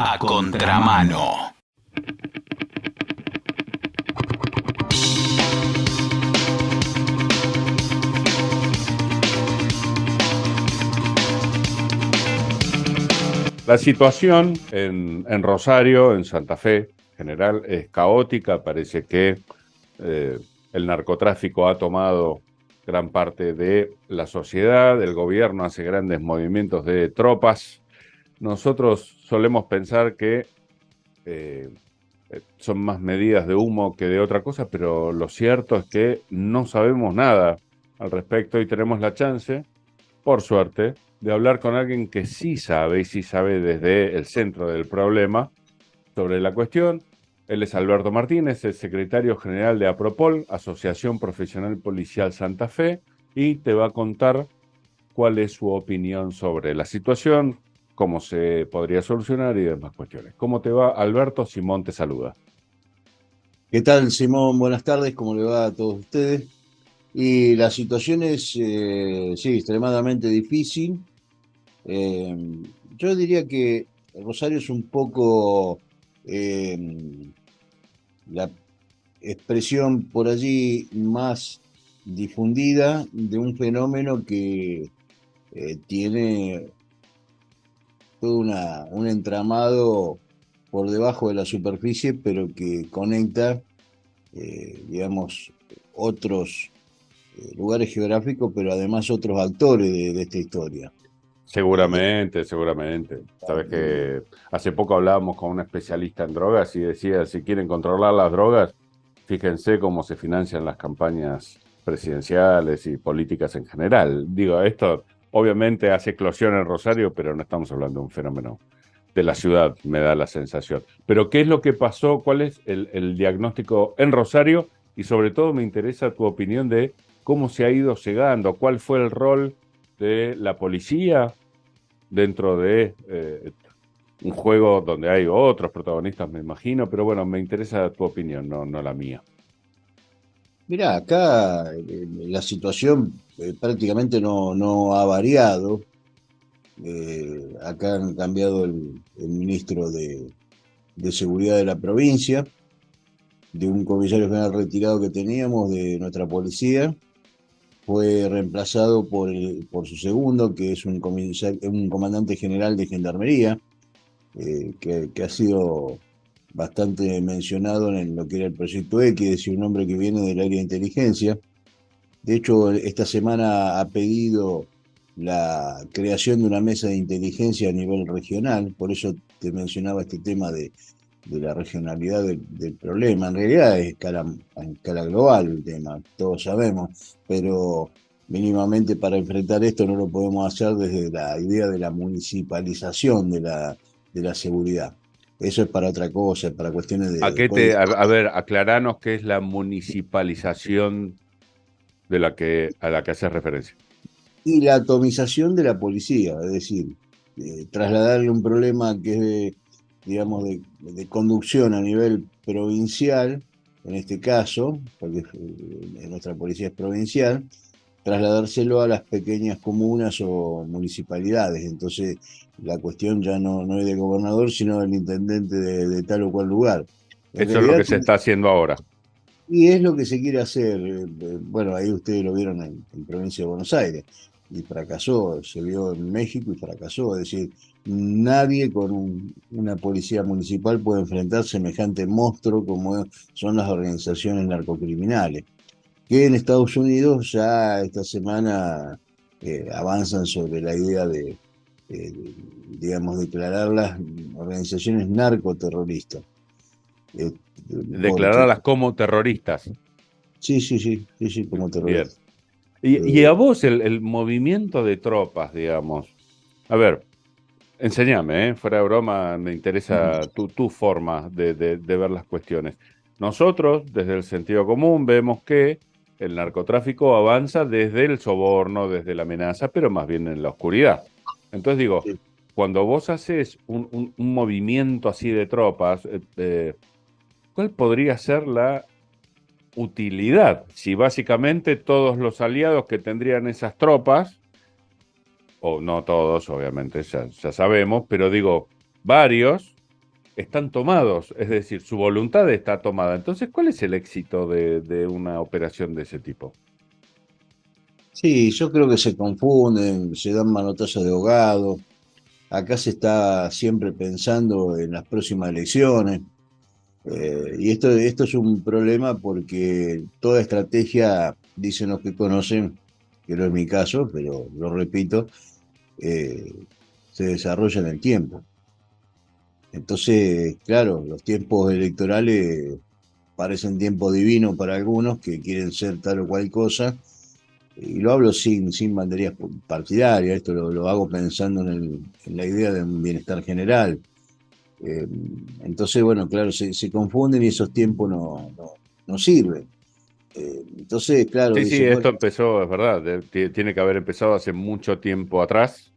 A contramano. La situación en Rosario, en Santa Fe, en general, es caótica. Parece que el narcotráfico ha tomado gran parte de la sociedad, el gobierno hace grandes movimientos de tropas. Nosotros solemos pensar que son más medidas de humo que de otra cosa, pero lo cierto es que no sabemos nada al respecto y tenemos la chance, por suerte, de hablar con alguien que sí sabe, y sí sabe desde el centro del problema sobre la cuestión. Él es Alberto Martínez, el secretario general de APROPOL, Asociación Profesional Policial Santa Fe, y te va a contar cuál es su opinión sobre la situación, cómo se podría solucionar y demás cuestiones. ¿Cómo te va, Alberto? Simón te saluda. ¿Qué tal, Simón? Buenas tardes, ¿cómo le va a todos ustedes? Y la situación es, sí, extremadamente difícil. Eh, yo diría que Rosario es un poco eh, la expresión por allí más difundida de un fenómeno que tiene todo un entramado por debajo de la superficie, pero que conecta, digamos, otros lugares geográficos, pero además otros actores de esta historia. Seguramente, seguramente. Sabes que hace poco hablábamos con un especialista en drogas y decía, si quieren controlar las drogas, fíjense cómo se financian las campañas presidenciales y políticas en general. Digo, esto obviamente hace eclosión en Rosario, pero no estamos hablando de un fenómeno de la ciudad, me da la sensación. Pero ¿qué es lo que pasó? ¿Cuál es el diagnóstico en Rosario? Y sobre todo me interesa tu opinión de cómo se ha ido cegando, cuál fue el rol de la policía dentro de un juego donde hay otros protagonistas, me imagino, pero bueno, me interesa tu opinión, no la mía. Mirá, acá la situación prácticamente no ha variado. Acá han cambiado el ministro de Seguridad de la provincia, de un comisario general retirado que teníamos de nuestra policía. Fue reemplazado por su segundo, que es un comandante general de gendarmería, que ha sido bastante mencionado en lo que era el proyecto X, es decir, un hombre que viene del área de inteligencia. De hecho, esta semana ha pedido la creación de una mesa de inteligencia a nivel regional, por eso te mencionaba este tema de la regionalidad del problema. En realidad es a escala global el tema, todos sabemos, pero mínimamente para enfrentar esto no lo podemos hacer desde la idea de la municipalización de la seguridad. Eso es para otra cosa, es para cuestiones ¿A de qué te, código. a ver, aclaranos qué es la municipalización a la que haces referencia? Y la atomización de la policía, es decir, trasladarle un problema que es digamos, de conducción a nivel provincial, en este caso, porque nuestra policía es provincial, trasladárselo a las pequeñas comunas o municipalidades. Entonces, la cuestión ya no es del gobernador, sino del intendente de tal o cual lugar. En Eso es lo realidad, que se está haciendo ahora. y es lo que se quiere hacer. Bueno, ahí ustedes lo vieron en provincia de Buenos Aires y fracasó, se vio en México y fracasó. Es decir, nadie con una policía municipal puede enfrentar semejante monstruo como son las organizaciones narcocriminales, que en Estados Unidos ya esta semana avanzan sobre la idea eh, digamos, declararlas organizaciones narcoterroristas. Eh, porque, Declararlas como terroristas. sí, como Bien. terroristas. Y a Eh, vos el movimiento de tropas, digamos. A ver, enséñame, fuera de broma, me interesa tu forma de ver las cuestiones. Nosotros, desde el sentido común, vemos que el narcotráfico avanza desde el soborno, desde la amenaza, pero más bien en la oscuridad. Entonces digo, sí, cuando vos haces un movimiento así de tropas, ¿cuál podría ser la utilidad? Si básicamente todos los aliados que tendrían esas tropas, o no todos, obviamente, ya sabemos, pero digo, varios, están tomados, es decir, su voluntad está tomada. Entonces, ¿cuál es el éxito de una operación de ese tipo? Sí, yo creo que se confunden, se dan manotazos de ahogado. Acá se está siempre pensando en las próximas elecciones. Y esto es un problema porque toda estrategia, dicen los que conocen, que no es mi caso, pero lo repito, eh, se desarrolla en el tiempo. Entonces, claro, los tiempos electorales parecen tiempo divino para algunos que quieren ser tal o cual cosa, y lo hablo sin banderías partidarias, esto lo hago pensando en la idea de un bienestar general. Eh, entonces, bueno, claro, se confunden y esos tiempos no sirven. Entonces, claro, Sí, sí, dicen, esto bueno, empezó, es verdad, tiene que haber empezado hace mucho tiempo atrás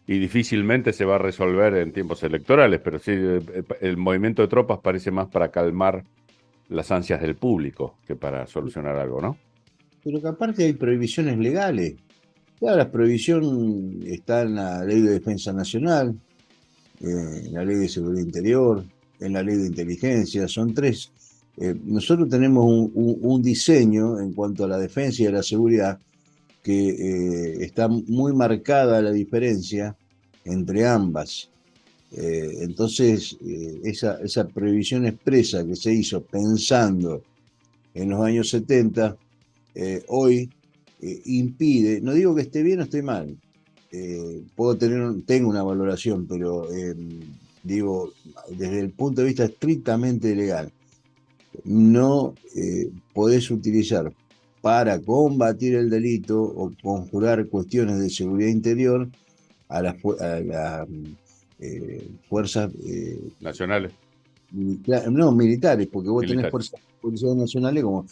y difícilmente se va a resolver en tiempos electorales, pero sí, el movimiento de tropas parece más para calmar las ansias del público que para solucionar algo, ¿no? pero que aparte hay prohibiciones legales. Claro, la prohibición está en la Ley de Defensa Nacional, en la Ley de Seguridad Interior, en la Ley de Inteligencia, son tres. Nosotros tenemos un diseño en cuanto a la defensa y a la seguridad que está muy marcada la diferencia entre ambas. Entonces, esa prohibición expresa que se hizo pensando en los años 70, hoy impide, no digo que esté bien o esté mal, tengo una valoración, pero digo, desde el punto de vista estrictamente legal, no podés utilizar para combatir el delito o conjurar cuestiones de seguridad interior a las fuerzas Nacionales, no, militares, porque vos tenés militares. fuerzas policiales nacionales como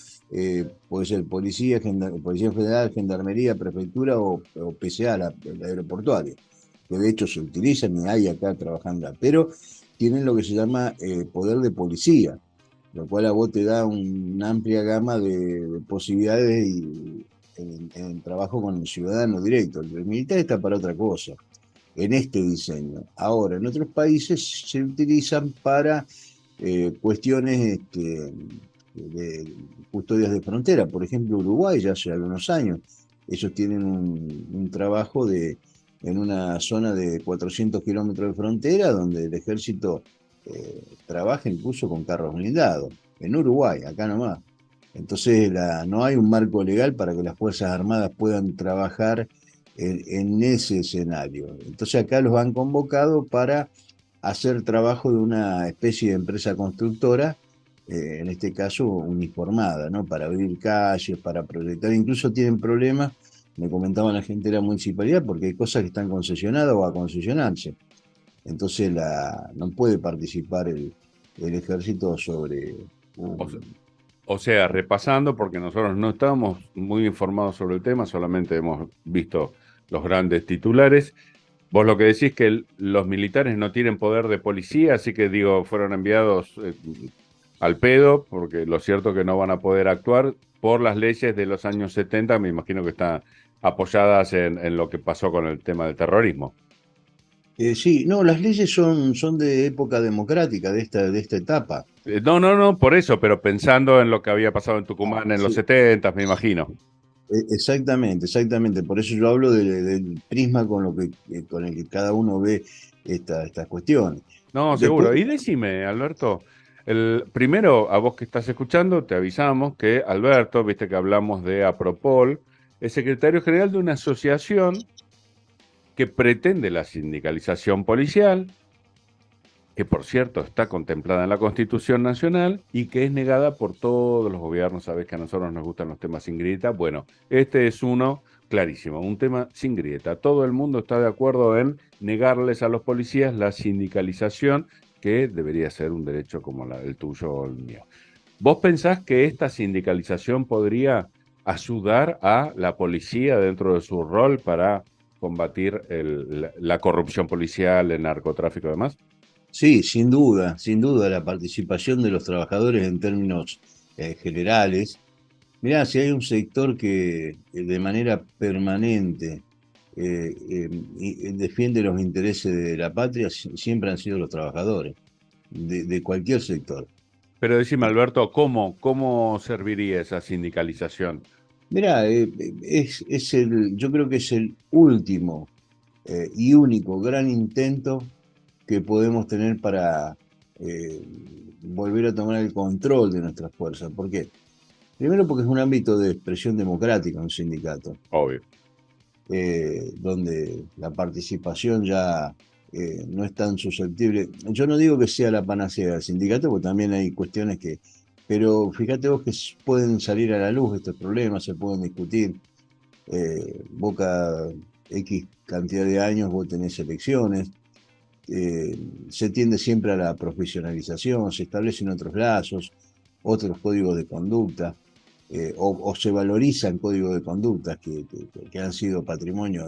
puede ser policía, policía federal, gendarmería, prefectura o PCA, la aeroportuaria, que de hecho se utilizan y hay acá trabajando, pero tienen lo que se llama poder de policía, lo cual a vos te da una amplia gama de posibilidades en trabajo con el ciudadano directo. El militar está para otra cosa en este diseño. Ahora, en otros países se utilizan para cuestiones de custodias de frontera. Por ejemplo, Uruguay ya hace algunos años, ellos tienen un trabajo en una zona de 400 kilómetros de frontera donde el ejército trabaja incluso con carros blindados. En Uruguay, acá nomás. Entonces no hay un marco legal para que las Fuerzas Armadas puedan trabajar en ese escenario. Entonces acá los han convocado para hacer trabajo de una especie de empresa constructora, en este caso uniformada, ¿no? Para abrir calles, para proyectar, incluso tienen problemas, me comentaban la gente de la municipalidad, porque hay cosas que están concesionadas o a concesionarse. Entonces no puede participar el ejército sobre O, se- un... o sea, repasando, porque nosotros no estábamos muy informados sobre el tema, solamente hemos visto los grandes titulares. Vos lo que decís es que los militares no tienen poder de policía, así que digo, fueron enviados al pedo, porque lo cierto es que no van a poder actuar por las leyes de los años 70, me imagino que están apoyadas en lo que pasó con el tema del terrorismo. Sí, no, las leyes son de época democrática, de esta etapa. No, no, no, por eso, pero pensando en lo que había pasado en Ah, Tucumán en los sí. 70, me imagino. Exactamente, exactamente. Por eso yo hablo del prisma con el que cada uno ve estas cuestiones. No, Después, seguro. Y decime, Alberto, primero, a vos que estás escuchando, te avisamos que Alberto, viste que hablamos de Apropol, es secretario general de una asociación que pretende la sindicalización policial, que por cierto está contemplada en la Constitución Nacional y que es negada por todos los gobiernos. Sabés que a nosotros nos gustan los temas sin grieta. Bueno, este es uno clarísimo, un tema sin grieta. Todo el mundo está de acuerdo en negarles a los policías la sindicalización, que debería ser un derecho como el tuyo o el mío. ¿Vos pensás que esta sindicalización podría ayudar a la policía dentro de su rol para combatir la corrupción policial, el narcotráfico y demás? sí, sin duda, la participación de los trabajadores en términos generales. Mirá, si hay un sector que de manera permanente defiende los intereses de la patria, siempre han sido los trabajadores. de cualquier sector. Pero decime, Alberto, ¿cómo serviría esa sindicalización? Mirá, yo creo que es el último y único gran intento que podemos tener para eh, volver a tomar el control de nuestras fuerzas. ¿Por qué? Primero porque es un ámbito de expresión democrática, un sindicato, Obvio. donde la participación ya no es tan susceptible. Yo no digo que sea la panacea del sindicato, porque también hay cuestiones que... Pero fíjate vos que pueden salir a la luz estos problemas, se pueden discutir. Vos cada X cantidad de años vos tenés elecciones, se tiende siempre a la profesionalización, se establecen otros lazos, otros códigos de conducta, o se valorizan códigos de conducta que han sido patrimonio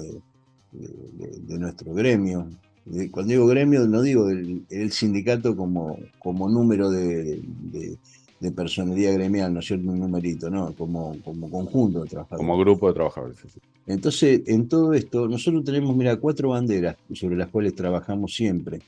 de nuestro gremio. Cuando digo gremio, no digo el sindicato como número de personería gremial, ¿no es cierto? Un numerito, ¿no? Como conjunto de trabajadores. Como grupo de trabajadores. Sí. Entonces, en todo esto, nosotros tenemos, mira, 4 banderas sobre las cuales trabajamos siempre.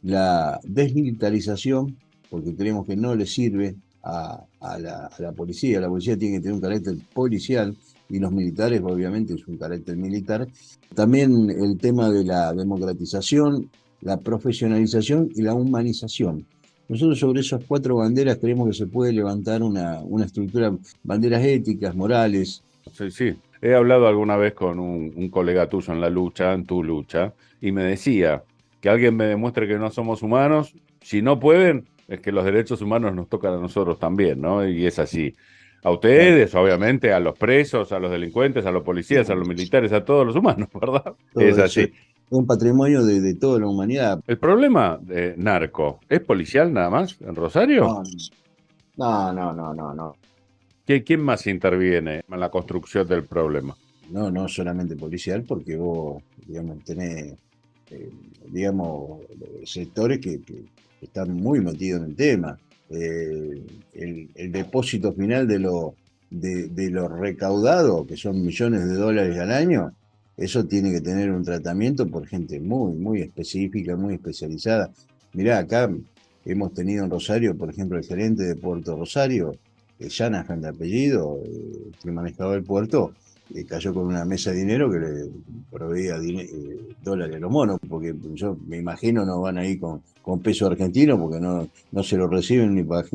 La desmilitarización, porque creemos que no le sirve a la policía. La policía tiene que tener un carácter policial y los militares, obviamente, es un carácter militar. También el tema de la democratización, la profesionalización y la humanización. Nosotros sobre esas 4 banderas creemos que se puede levantar una estructura, banderas éticas, morales. Sí, sí. He hablado alguna vez con un colega tuyo en la lucha, en tu lucha, y me decía que alguien me demuestre que no somos humanos. Si no pueden, es que los derechos humanos nos tocan a nosotros también, ¿no? Y es así. A ustedes, obviamente, a los presos, a los delincuentes, a los policías, a los militares, a todos los humanos, ¿verdad? Es Todo eso es así. un patrimonio de toda la humanidad. El problema de narco, ¿es policial nada más en Rosario? No, no. ¿Quién más interviene en la construcción del problema? No solamente policial, porque vos, digamos, tenés, eh, digamos, sectores que están muy metidos en el tema. El depósito final de lo recaudado, que son millones de dólares al año, eso tiene que tener un tratamiento por gente muy específica, muy especializada. Mirá, acá hemos tenido en Rosario, por ejemplo, el gerente de Puerto Rosario, Shanahan de apellido, que manejaba el puerto, cayó con una mesa de dinero que le proveía dólares a los monos, porque yo me imagino no van a ir con peso argentino, porque no se lo reciben ni para...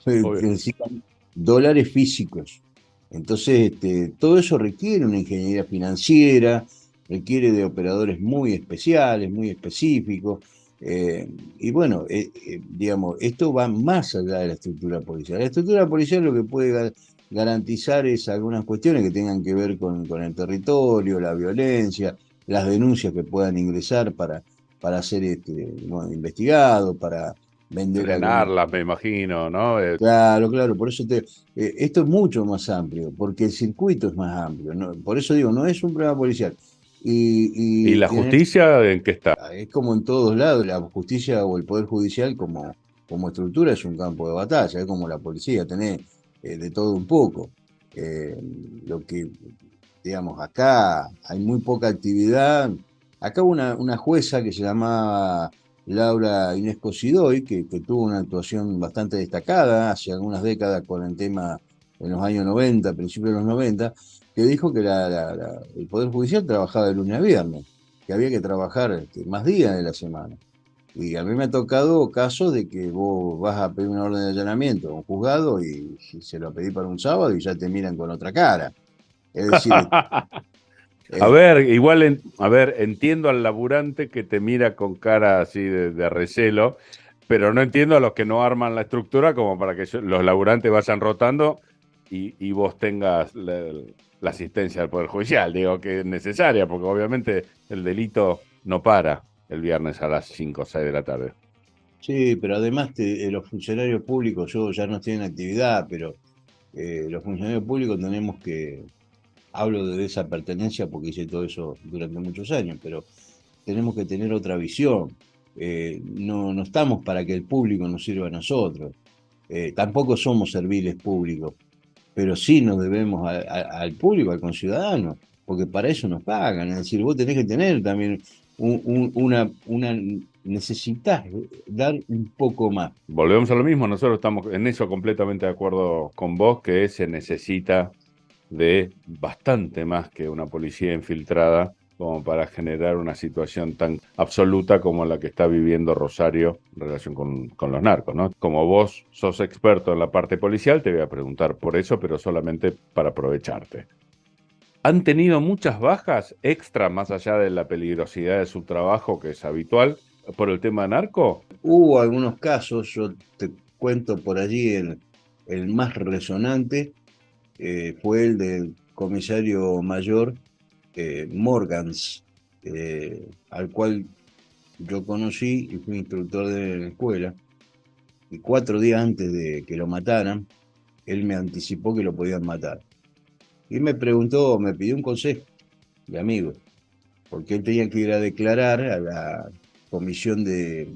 Obvio. necesitan dólares físicos. Entonces, todo eso requiere una ingeniería financiera, requiere de operadores muy especiales, muy específicos. Y bueno, digamos, esto va más allá de la estructura policial. La estructura policial lo que puede garantizar es algunas cuestiones que tengan que ver con el territorio, la violencia, las denuncias que puedan ingresar para ser bueno, investigado, para vender algún... Frenarlas, me imagino, ¿no? Claro, por eso esto es mucho más amplio, porque el circuito es más amplio, ¿no? Por eso digo, no es un problema policial. ¿Y la Y justicia en qué está? es como en todos lados, la justicia o el poder judicial como estructura es un campo de batalla, es como la policía, tenés de todo un poco. Eh, lo que, digamos, acá hay muy poca actividad. Acá hubo una jueza que se llamaba Laura Inés Cosidoy, que tuvo una actuación bastante destacada hace algunas décadas con el tema en los años 90, principios de los 90, que dijo que el Poder Judicial trabajaba de lunes a viernes, que había que trabajar más días de la semana. Y a mí me ha tocado casos de que vos vas a pedir una orden de allanamiento a un juzgado y se lo pedí para un sábado y ya te miran con otra cara. Es decir, A eh, ver, igual, a ver, entiendo al laburante que te mira con cara así de recelo, pero no entiendo a los que no arman la estructura como para que los laburantes vayan rotando y vos tengas la asistencia del Poder Judicial. Digo que es necesaria, porque obviamente el delito no para el viernes a las 5 o 6 de la tarde. sí, pero además los funcionarios públicos, yo ya no estoy en actividad, pero los funcionarios públicos tenemos que, hablo de esa pertenencia porque hice todo eso durante muchos años, pero tenemos que tener otra visión. No estamos para que el público nos sirva a nosotros. Tampoco somos serviles públicos, pero sí nos debemos al público, al conciudadano, porque para eso nos pagan. Es decir, vos tenés que tener también una necesitas dar un poco más. Volvemos a lo mismo, nosotros estamos en eso completamente de acuerdo con vos, que se necesita de bastante más que una policía infiltrada como para generar una situación tan absoluta como la que está viviendo Rosario en relación con los narcos, ¿no? Como vos sos experto en la parte policial, te voy a preguntar por eso, pero solamente para aprovecharte. ¿Han tenido muchas bajas extra más allá de la peligrosidad de su trabajo, que es habitual, por el tema narco? Hubo algunos casos, yo te cuento por allí, el más resonante fue el del comisario mayor Morgans, al cual yo conocí y fui instructor de la escuela. Y 4 días antes de que lo mataran, él me anticipó que lo podían matar. Y me preguntó, me pidió un consejo de amigo, porque él tenía que ir a declarar a la comisión de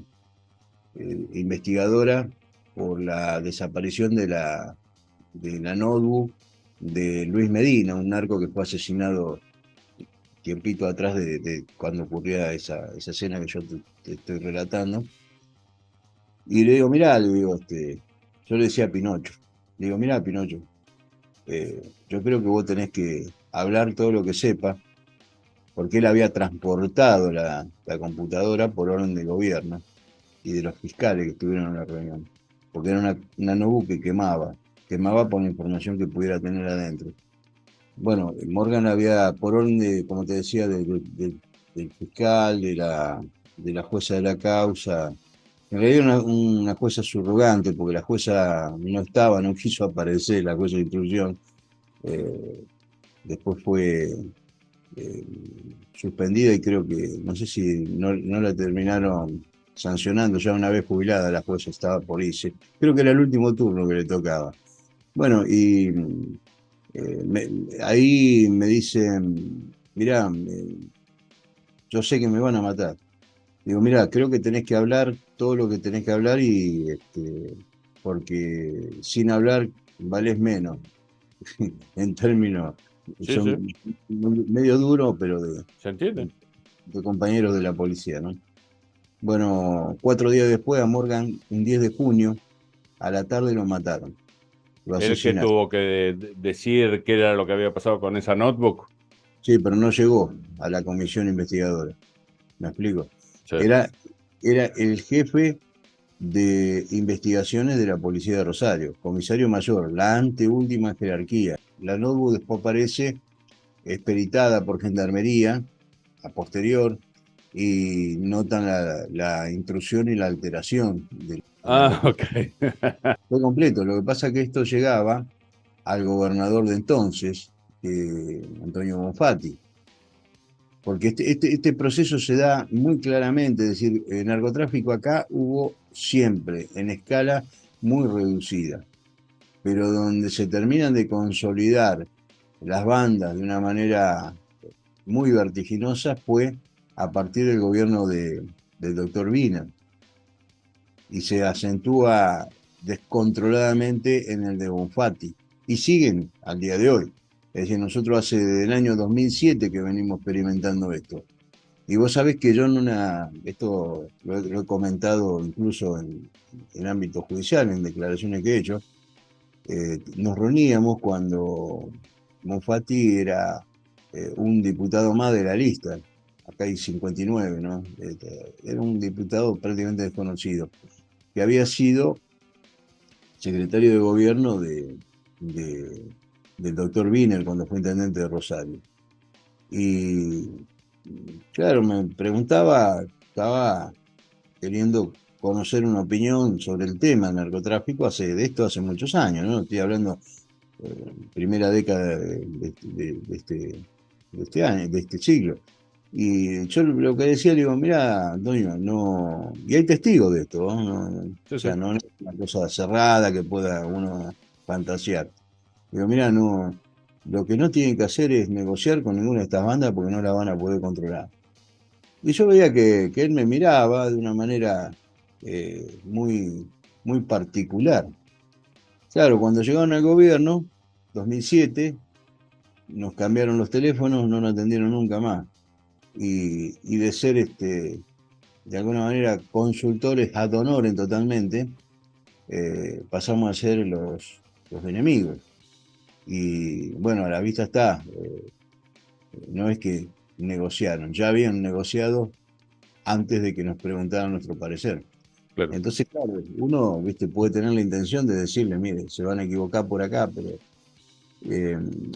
investigadora por la desaparición de la notebook de Luis Medina, un narco que fue asesinado tiempito atrás de cuando ocurría esa escena que yo te estoy relatando. Y le digo, mirá, le digo, yo le decía a Pinocho, le digo, mirá, Pinocho, yo creo que vos tenés que hablar todo lo que sepa, porque él había transportado la computadora por orden del gobierno y de los fiscales que estuvieron en la reunión, porque era una notebook que quemaba por la información que pudiera tener adentro. Bueno, Morgan había, por orden de, como te decía, del fiscal, de la jueza de la causa, en realidad una jueza subrogante, porque la jueza no estaba, no quiso aparecer, la jueza de instrucción, eh, después fue eh, suspendida y creo que, no sé si no la terminaron sancionando, ya una vez jubilada la jueza estaba por irse, creo que era el último turno que le tocaba. Bueno, y ahí me dicen, mirá, yo sé que me van a matar. Digo, mirá, creo que tenés que hablar todo lo que tenés que hablar y porque sin hablar valés menos, en términos, Sí, sí, son medio duros, pero ¿se entiende? de compañeros de la policía, ¿no? Bueno, 4 días después, a Morgan, un 10 de junio, a la tarde lo mataron, lo Él que asesinaron. tuvo que decir qué era lo que había pasado con esa notebook. Sí, pero no llegó a la comisión investigadora. ¿Me explico? Sí. Era, era el jefe de investigaciones de la Policía de Rosario, comisario mayor, la anteúltima jerarquía. La notebook después aparece experitada por Gendarmería a posterior y notan la intrusión y la alteración de la Ah, notebook. ok. Fue completo. Lo que pasa es que esto llegaba al gobernador de entonces, Antonio Bonfatti, porque este proceso se da muy claramente, es decir, el narcotráfico acá hubo siempre en escala muy reducida, pero donde se terminan de consolidar las bandas de una manera muy vertiginosa fue a partir del gobierno del doctor Vina y se acentúa descontroladamente en el de Bonfatti y siguen al día de hoy. Es decir, nosotros hace del año 2007 que venimos experimentando esto. Y vos sabés que yo esto lo he comentado incluso en ámbito judicial, en declaraciones que he hecho, nos reuníamos cuando Bonfatti era un diputado más de la lista, acá hay 59, ¿no? Era un diputado prácticamente desconocido, que había sido secretario de gobierno de- del doctor Wiener cuando fue intendente de Rosario. Y claro, me preguntaba, estaba queriendo conocer una opinión sobre el tema del narcotráfico de esto hace muchos años, ¿no? Estoy hablando primera década de este año, de este siglo. Y yo lo que decía, le digo, mira, Antonio, no. Y hay testigos de esto, ¿no? O Sí, sí. sea, no es una cosa cerrada que pueda uno fantasear. Digo, mira, no. Lo que no tienen que hacer es negociar con ninguna de estas bandas porque no la van a poder controlar. Y yo veía que él me miraba de una manera muy, muy particular. Claro, cuando llegaron al gobierno, 2007, nos cambiaron los teléfonos, no nos atendieron nunca más. y de ser de alguna manera consultores ad honorem totalmente, pasamos a ser los enemigos. Y bueno, a la vista está, no es que negociaron, ya habían negociado antes de que nos preguntaran nuestro parecer. Claro. Entonces, claro, uno, viste, puede tener la intención de decirle, mire, se van a equivocar por acá, pero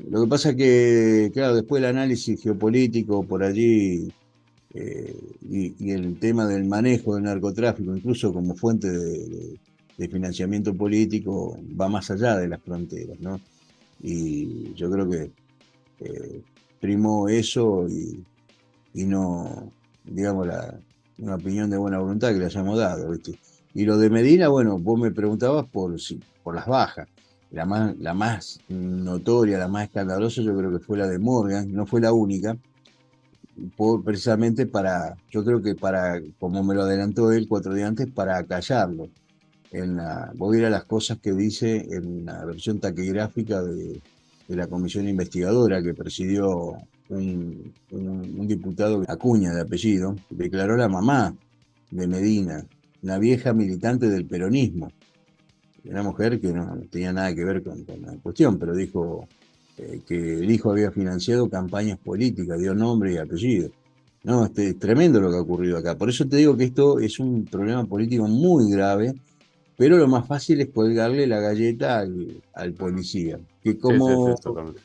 lo que pasa es que, claro, después el análisis geopolítico por allí y el tema del manejo del narcotráfico, incluso como fuente de financiamiento político, va más allá de las fronteras, ¿no? Y yo creo que primó eso y no, digamos, una opinión de buena voluntad que le hayamos dado, ¿viste? Y lo de Medina, bueno, vos me preguntabas por las bajas. La más notoria, la más escandalosa, yo creo que fue la de Morgan, no fue la única, precisamente yo creo que como me lo adelantó él 4 días antes, para acallarlo. Voy a ir a las cosas que dice en la versión taquigráfica de la comisión investigadora que presidió un diputado Acuña de apellido, declaró la mamá de Medina, una vieja militante del peronismo, una mujer que no tenía nada que ver con la cuestión, pero dijo que el hijo había financiado campañas políticas, dio nombre y apellido. No, es tremendo lo que ha ocurrido acá. Por eso te digo que esto es un problema político muy grave, pero lo más fácil es colgarle la galleta al policía. Que Sí, sí, sí, como... totalmente.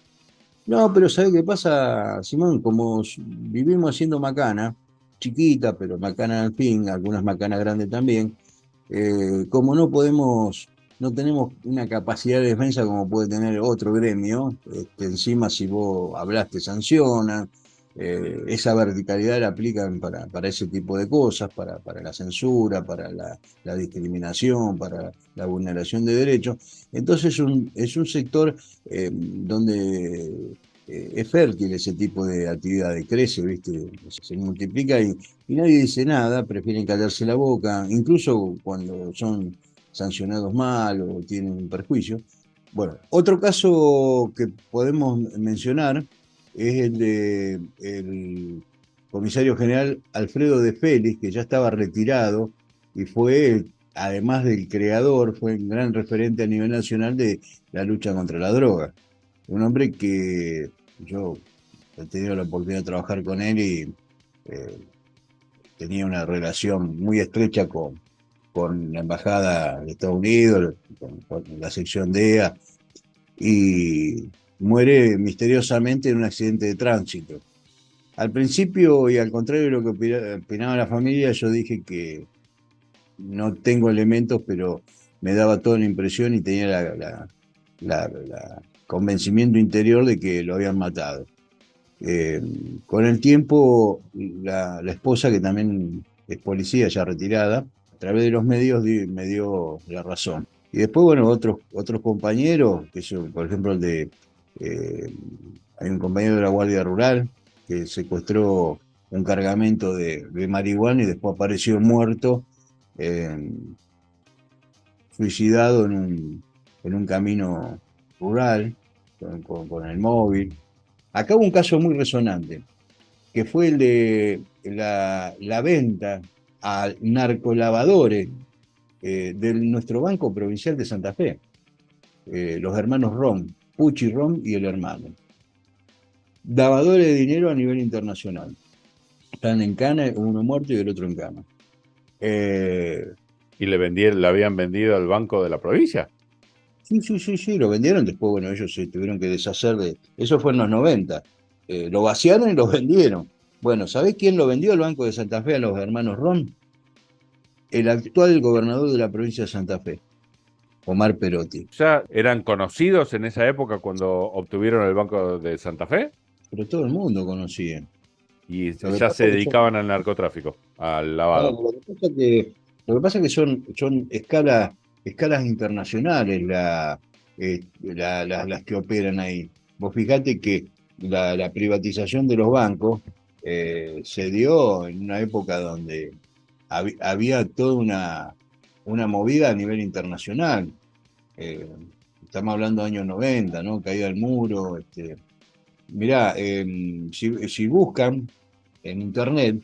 No, pero ¿sabes qué pasa, Simón? Como vivimos haciendo macana, chiquita, pero macana al fin, algunas macanas grandes también, como no tenemos una capacidad de defensa como puede tener otro gremio, encima si vos hablaste sancionan, esa verticalidad la aplican para ese tipo de cosas, para la censura, para la discriminación, para la vulneración de derechos. Entonces es un sector donde es fértil ese tipo de actividades, crece, ¿viste? Se multiplica y nadie dice nada, prefieren callarse la boca, incluso cuando son sancionados mal o tienen un perjuicio. Bueno, otro caso que podemos mencionar es el de el comisario general Alfredo de Félix, que ya estaba retirado y fue, además del creador, fue un gran referente a nivel nacional de la lucha contra la droga. Un hombre que yo he tenido la oportunidad de trabajar con él y eh, tenía una relación muy estrecha con la Embajada de Estados Unidos, con la sección DEA, y muere misteriosamente en un accidente de tránsito. Al principio, y al contrario de lo que opinaba la familia, yo dije que no tengo elementos, pero me daba toda la impresión y tenía la convencimiento interior de que lo habían matado. Eh, con el tiempo, la esposa, que también es policía ya retirada, a través de los medios me dio la razón. Y después, bueno, otros compañeros, por ejemplo, eh, hay un compañero de la Guardia Rural que secuestró un cargamento de marihuana y después apareció muerto, eh, suicidado en un camino rural, con el móvil. Acá hubo un caso muy resonante, que fue el de la venta a narcolavadores de nuestro Banco Provincial de Santa Fe, los hermanos Rom, Pucci Rom y el hermano. Lavadores de dinero a nivel internacional. Están en cana, uno muerto y el otro en cama. ¿Y le habían vendido al banco de la provincia? Sí, lo vendieron. Después, bueno, ellos se tuvieron que deshacer de... Eso fue en los 90. Lo vaciaron y lo vendieron. Bueno, ¿sabés quién lo vendió al Banco de Santa Fe a los hermanos Ron? El actual gobernador de la provincia de Santa Fe, Omar Perotti. ¿Ya eran conocidos en esa época cuando obtuvieron el banco de Santa Fe? Pero todo el mundo conocía. Y Lo que ya pasa se es que dedicaban al narcotráfico, al claro, lavado. lo que pasa es que son escalas internacionales las que operan ahí. Vos fijate que la privatización de los bancos se dio en una época donde había toda una movida a nivel internacional. Eh, Estamos hablando de años 90, ¿no? Caída del muro. Mirá, si buscan, en internet,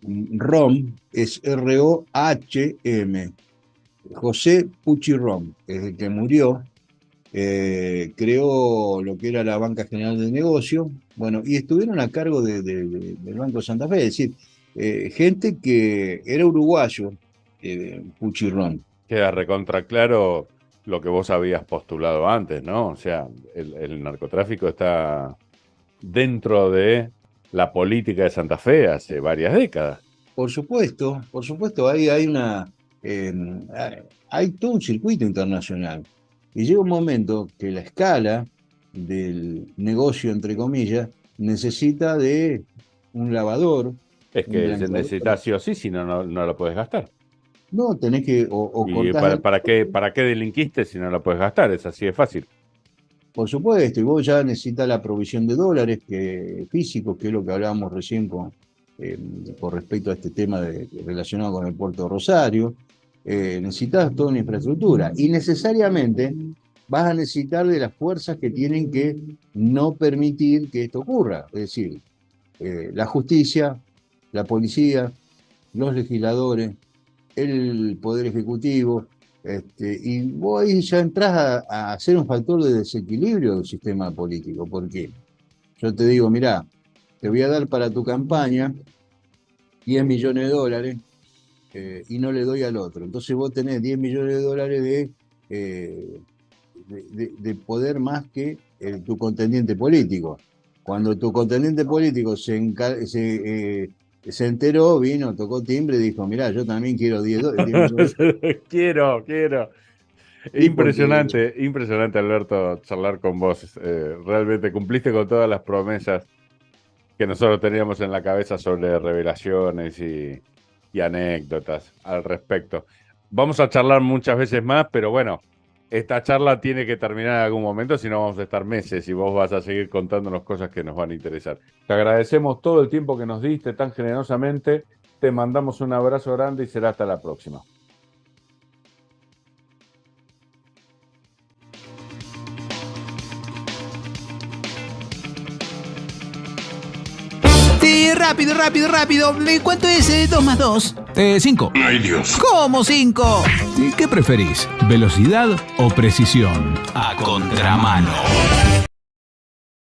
Rom es R-O-H-M. José Pucci Rom, es el que murió, creó lo que era la Banca General de Negocio, bueno, y estuvieron a cargo del Banco Santa Fe, es decir, gente que era uruguayo, Pucci Rom. Queda recontra claro lo que vos habías postulado antes, ¿no? O sea, el narcotráfico está dentro de la política de Santa Fe hace varias décadas. Por supuesto, hay todo un circuito internacional. Y llega un momento que la escala del negocio, entre comillas, necesita de un lavador. Es que se necesita sí o sí, si no lo puedes gastar. No, tenés que ¿Y para qué delinquiste si no lo puedes gastar? Es así de fácil. Por supuesto, y vos ya necesitas la provisión de dólares físicos, que es lo que hablábamos recién con respecto a este tema relacionado con el puerto de Rosario. Necesitas toda una infraestructura y necesariamente vas a necesitar de las fuerzas que tienen que no permitir que esto ocurra. Es decir, la justicia, la policía, los legisladores, el Poder Ejecutivo, y vos ahí ya entras a ser un factor de desequilibrio del sistema político, porque yo te digo, mirá, te voy a dar para tu campaña 10 millones de dólares y no le doy al otro. Entonces vos tenés 10 millones de dólares de poder más que tu contendiente político. Cuando tu contendiente político se enteró, vino, tocó timbre y dijo, mirá, yo también quiero 10 millones. Quiero. Impresionante, Alberto, charlar con vos. Realmente cumpliste con todas las promesas que nosotros teníamos en la cabeza sobre revelaciones y anécdotas al respecto. Vamos a charlar muchas veces más, pero bueno, esta charla tiene que terminar en algún momento, si no vamos a estar meses y vos vas a seguir contándonos cosas que nos van a interesar. Te agradecemos todo el tiempo que nos diste tan generosamente, te mandamos un abrazo grande y será hasta la próxima. Sí, rápido. ¿Cuánto es 2 más 2? 5. ¡Ay, Dios! ¿Cómo 5? ¿Qué preferís? ¿Velocidad o precisión? A contramano.